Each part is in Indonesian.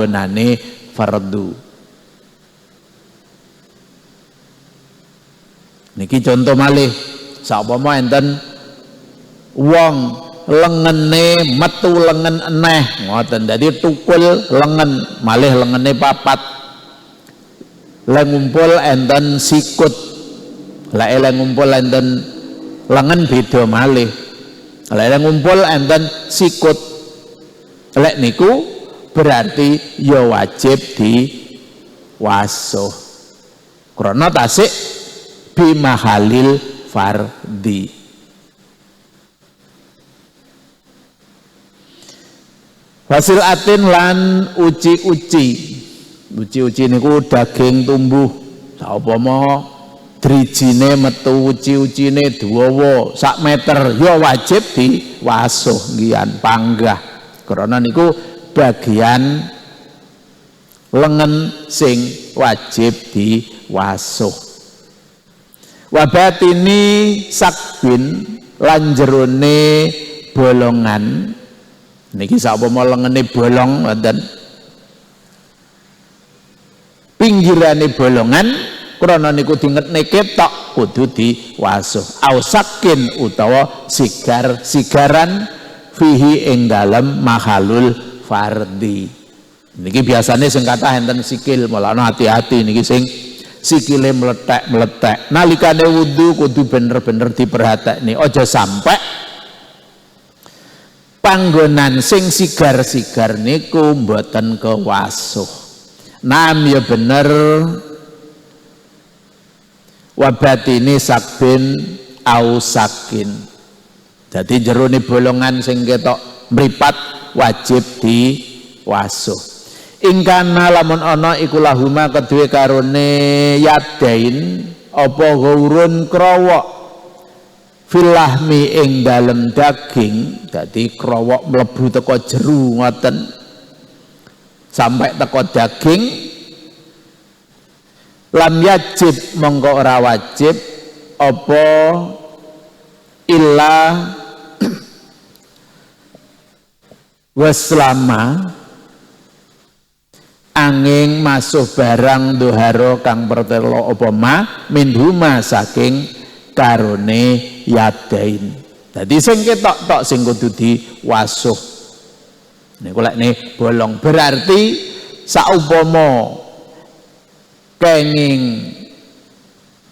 panggonane fardu. Niki contoh malih, saumpama enten wong lengene metu lengen eneh ngoten, dadi tukul lengen malih lengene papat, lek ngumpul enten sikut, lek ngumpul enten lengen beda malih, lek ngumpul enten sikut, lek niku berarti ya wajib diwasuh krana tasik bimahalil fardi. Wasil atin lan uci-uci niku daging tumbuh, saumpama drijine metu uci-ucine dawa sak meter ya wajib diwasuh ngian panggah karena niku bagian lengen sing wajib diwasuh. Wabatini sakbin lan jerone bolongan niki saumpama lengene bolong wonten pinggirane bolongan krana niku dingetne ketok kudu diwasuh. Ausakin utawa sigaran fihi ing dalem mahalul fardi. Niki biasane sing kathah enten sikil, mulane hati-hati niki sing sikile meletek nalikane wudu kudu bener-bener diperhatekne, aja sampai panggonan sing sigar-sigar niku mboten kewasuh. Nam ya bener wabatini sakbin au sakin. Jadi jerone bolongan sing ketok mripat wajib diwasuh. Ingkana lamun ana iku lahuma kedue karone yadain apa gaurun krowok filahmi ing dalem daging, dadi krowok mlebu teko jeru ngoten sampai teko daging, lam yajib mongko ora wajib apa illa waslama angin masuk barang doharo kang pertelo apa ma minhuma saking karone yadain. Jadi sing ketok tok sing kudu diwasuh. Niku lek ne bolong berarti saumpama kenging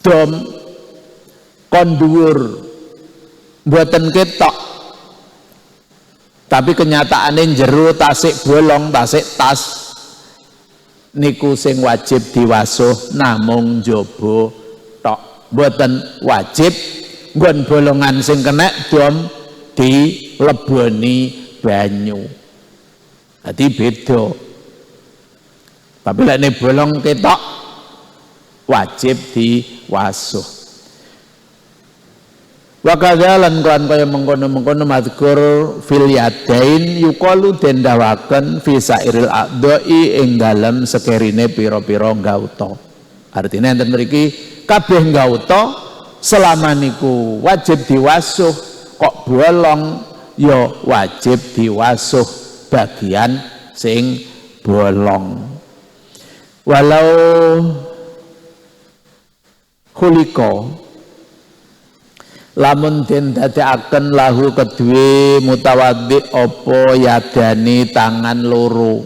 dom kondur mboten ketok tapi kenyataane jero tasik bolong, tasik tas niku sing wajib diwasuh namung njaba tok, mboten wajib nggon bolongan sing kena dom dileboni banyu. Dadi beda. Tapi lek ne bolong ketok wajib diwasuh. Wa kadzalan kan kaya mengkono-mengkono mazkur fil yadain yuqalu den dawaken fi sairil a'dha'i ing dalem sekerine pira-pira gauta. Artine enten mriki kabeh gauta selama niku wajib diwasuh, kok bolong ya wajib diwasuh bagian sing bolong. Walau khuliqa lamun den dadekaken lahu kedue mutawaddi apa yadani tangan loro,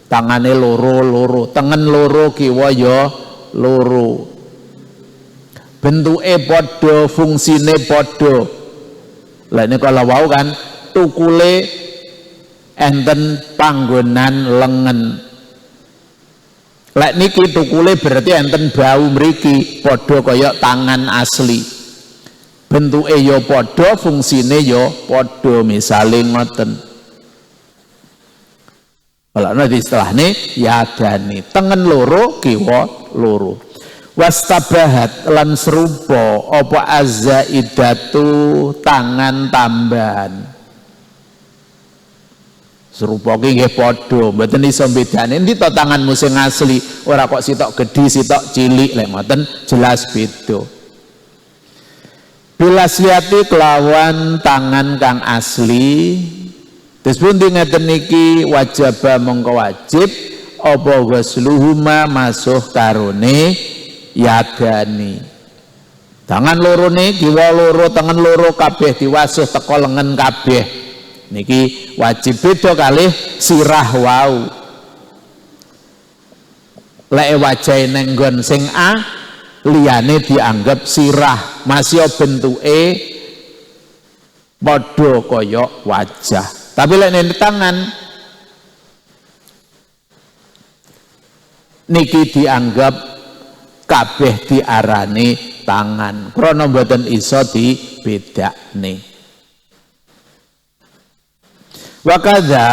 tangane loro tengen loro kiwa ya loro, bentuke padha fungsine padha. Lah ini kalau wau kan tukule enten panggonan lengen, lek niki tukule berarti enten bau mriki padha kaya tangan asli, bentuke ya padha, fungsine ya padha, misale ngoten. Kalau nanti istilahne yadani tengen loro kiwa loro. Wastabahat lan serupa apa azzaidatu tangan tambahan. Serupa ki nggih padha, mboten iso bedane endi to tanganmu sing asli, ora kok sitok gedhi sitok cilik, lek ngoten jelas beda. Bilas liati kelawan tangan kang asli Terus pundi ngeten niki wajaba mongko wajib apa wasluhuma masuh karone yadani. Tangan lorone kiwa loro, tangan loro kabeh diwasuh teko lengen kabeh. Niki wajib beda kalih sirah wau. Lek wajahe neng nggon sing A liyane dianggap sirah, masih bentuke padha kaya wajah. Tapi lek neng tangan niki dianggap kabeh diarani tangan. Krana mboten iso dibedakne. Wakadha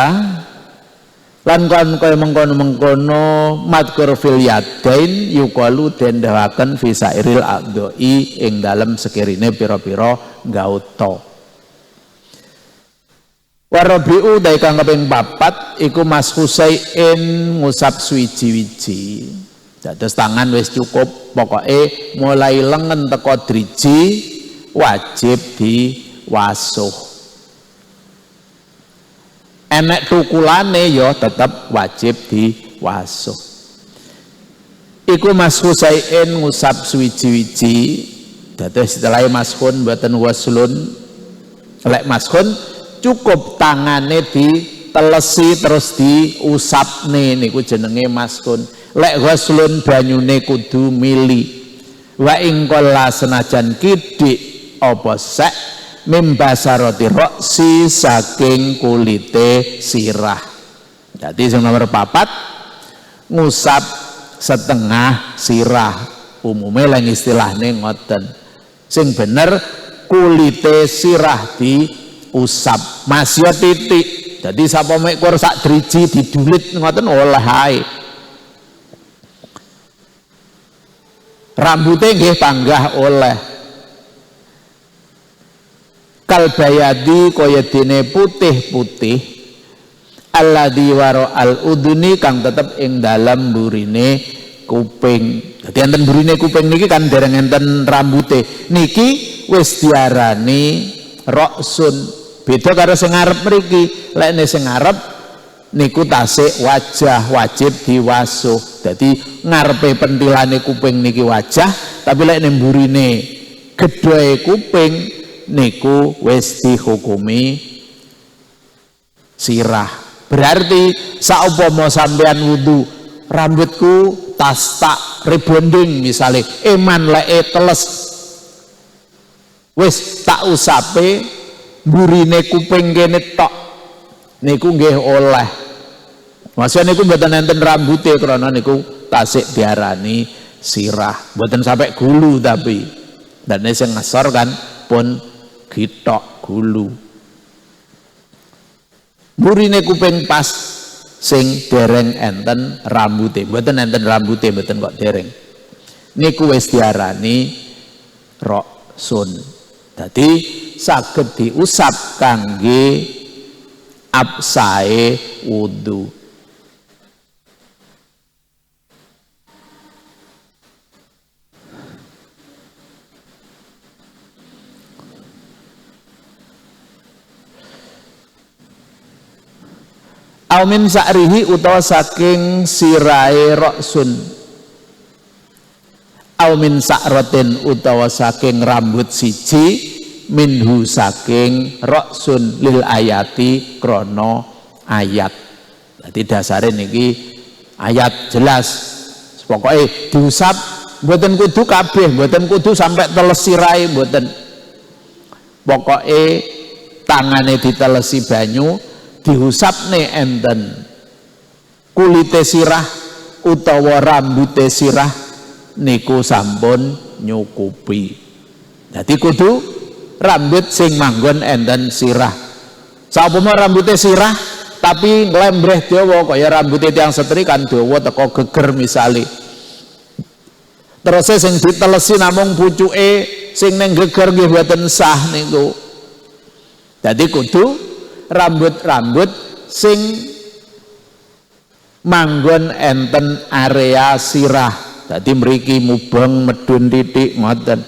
lan kan kaya mengkono-mengkono madkur fil yadain yuqalu den dawaken fi sairil a'dha'i ing dalem sekirine pira-pira gauta. Warabi'u dai kang kaping 4 iku Mas Husain ngusap suwiji-wiji. Dados tangan wis cukup, pokoke mulai lengen teko driji wajib diwasuh. Enek tukulane ya tetep wajib diwasuh. Iku Mas Husain ngusap suwiji-wiji. Dados setelah mashun mboten waslun. Lek mashun cukup tangane ditelesi terus diusapne niku jenenge mashun. Lek ghuslun banyune kudu mili. Wa ing qalla senajan kidik apa sek mimbasarati roksi saking kulite sirah. Jadi sing nomor 4 ngusap setengah sirah. Umume lan istilahne ngoten. Sing bener kulite sirah diusap. Masih titik. Jadi sapa mek kur sak driji didulit ngoten oleh ae. Rambutnya nggih panggah oleh. Kalbayadi kaya dene putih-putih alladzi waro al uduni kang tetep ing dalam burine kuping. Dadi enten burine kuping niki kan dereng enten rambute. Niki wis diarani roksun. Beda karo sing ngarep mriki. Lek sing ngarep niku tasik wajah wajib diwasuh. Dadi ngarepe pentilane kuping niki wajah, tapi lek ning burine gedhe kuping niku wis dihukumi sirah. Berarti saumpama sampean wudu rambutku tas tak rebonding misale eman leke teles wis tak usape burine kuping kene tok niku nggih oleh. Maksudnya niku mboten enten rambute krana niku tasik diarani sirah. Mboten sampai gulu tapi dan sing ngesor kan pun gitok gulu. Burine kuping pas sing dereng enten rambute. Mboten enten rambute mboten kok dereng. Niku wis diarani roksun. Dadi saged diusap kangge absae wudu. Aumin sa'rihi utawa saking sirai roksun. Aumin sa'rotin utawa saking rambut siji minhu saking roksun lil ayati krono ayat. Jadi dasarin niki ayat jelas. Pokoknya diusap mboten kudu kabeh, mboten kudu sampai teles sirai mboten. Pokoknya tangane ditelesi banyu diusapne enten kulite sirah utawa rambute sirah niku sampun nyukupi. Jadi kudu rambut sing manggon enten sirah. Saupama rambute sirah tapi nglembreh dawa kaya rambute tiyang setri kan dawa teko geger misale. Terus sing ditelesi namung pucuke sing ning geger nggih mboten sah niku. Jadi kudu rambut-rambut sing manggon enten area sirah. Dadi mriki mubeng medun titik ngoten.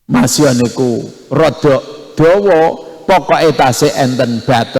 Masya niku rada dawa pokoke tasih enten batas